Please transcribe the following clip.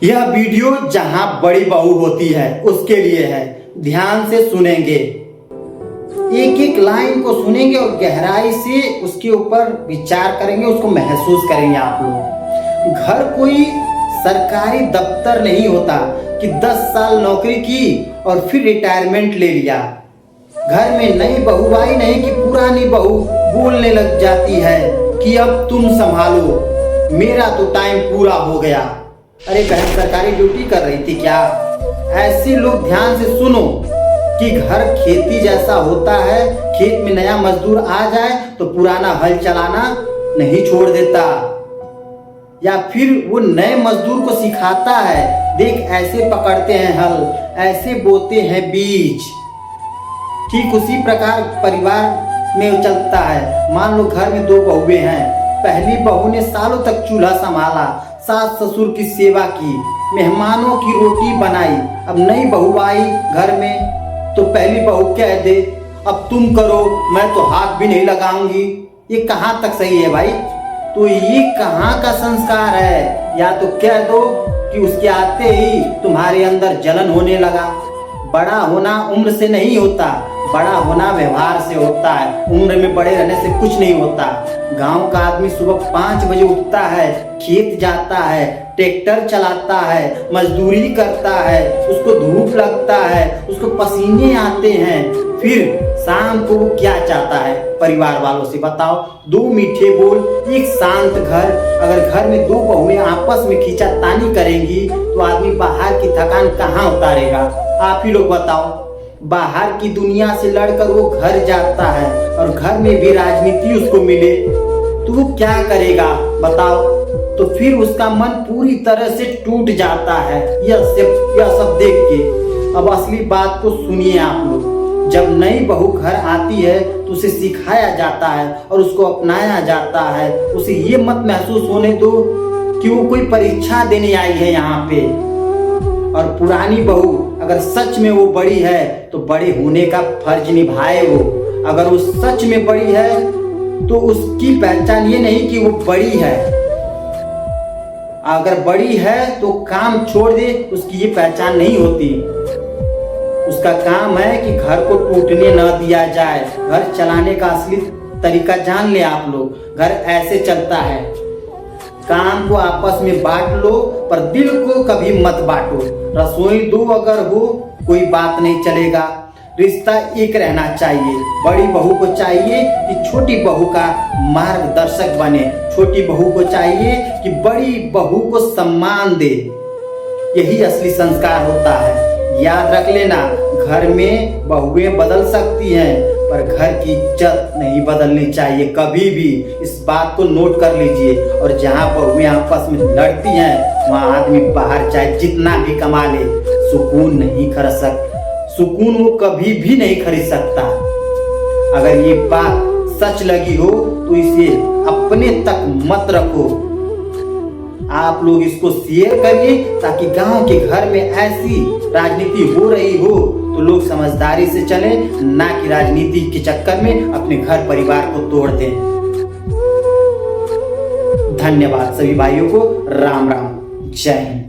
यह वीडियो जहां बड़ी बहू होती है उसके लिए है। ध्यान से सुनेंगे, एक एक लाइन को सुनेंगे और गहराई से उसके ऊपर विचार करेंगे, उसको महसूस करेंगे आप लोग। घर कोई सरकारी दफ्तर नहीं होता कि 10 साल नौकरी की और फिर रिटायरमेंट ले लिया। घर में नई बहू आई नहीं कि पुरानी बहू बोलने लग जाती है कि अब तुम संभालो, मेरा तो टाइम पूरा हो गया। अरे बहन सरकारी ड्यूटी कर रही थी क्या? ऐसे लोग ध्यान से सुनो कि घर खेती जैसा होता है। खेत में नया मजदूर आ जाए तो पुराना हल चलाना नहीं छोड़ देता, या फिर वो नए मजदूर को सिखाता है, देख ऐसे पकड़ते हैं हल, ऐसे बोते हैं बीज। ठीक उसी प्रकार परिवार में चलता है। मान लो घर में 2 बहुएं हैं। पहली बहू ने सालों तक चूल्हा संभाला, सास ससुर की सेवा की, मेहमानों की रोटी बनाई। अब नई बहू आई घर में तो पहली बहू कह दे अब तुम करो, मैं तो हाथ भी नहीं लगाऊंगी। ये कहाँ तक सही है भाई? तो ये कहाँ का संस्कार है? या तो कह दो कि उसके आते ही तुम्हारे अंदर जलन होने लगा। बड़ा होना उम्र से नहीं होता, बड़ा होना व्यवहार से होता है। उम्र में बड़े रहने से कुछ नहीं होता। गांव का आदमी सुबह 5 बजे उठता है, खेत जाता है, ट्रैक्टर चलाता है, मजदूरी करता है, उसको धूप लगता है, उसको पसीने आते हैं। फिर शाम को वो क्या चाहता है? परिवार वालों से बताओ, 2 मीठे बोल, एक शांत घर। अगर घर में 2 बहुएं आपस में खींचातानी करेंगी तो आदमी बाहर की थकान कहाँ उतारेगा? आप ही लोग बताओ। बाहर की दुनिया से लड़कर वो घर जाता है और घर में भी राजनीति उसको मिले तो वो क्या करेगा बताओ? तो फिर उसका मन पूरी तरह से टूट जाता है। यह सब देख के अब असली बात को सुनिए आप लोग। जब नई बहू घर आती है तो उसे सिखाया जाता है और उसको अपनाया जाता है। उसे ये मत महसूस होने दो कि वो कोई परीक्षा देने आई है यहाँ पे। और पुरानी बहू अगर सच में वो बड़ी है तो बड़े होने का फर्ज निभाए वो। अगर वो सच में बड़ी है तो उसकी पहचान ये नहीं कि वो बड़ी है। अगर बड़ी है तो काम छोड़ दे, उसकी ये पहचान नहीं होती। उसका काम है कि घर को टूटने न दिया जाए। घर चलाने का असली तरीका जान ले आप लोग। घर ऐसे चलता है, काम को आपस में बांट लो पर दिल को कभी मत बांटो। रसोई 2 अगर हो कोई बात नहीं चलेगा, रिश्ता एक रहना चाहिए। बड़ी बहू को चाहिए कि छोटी बहू का मार्गदर्शक बने, छोटी बहू को चाहिए कि बड़ी बहू को सम्मान दे। यही असली संस्कार होता है। याद रख लेना, घर में बहुएं बदल सकती हैं पर घर की इज्जत नहीं बदलनी चाहिए कभी भी। इस बात को नोट कर लीजिए। और जहाँ बहुएं आपस में लड़ती हैं वहाँ आदमी बाहर चाहे जितना भी कमा ले सुकून नहीं खरीद सकता। सुकून वो कभी भी नहीं खरीद सकता। अगर ये बात सच लगी हो तो इसे अपने तक मत रखो। आप लोग इसको शेयर करिए ताकि गांव के घर में ऐसी राजनीति हो रही हो तो लोग समझदारी से चले, ना कि राजनीति के चक्कर में अपने घर परिवार को तोड़ दें। धन्यवाद सभी भाइयों को। राम राम, जय हिंद।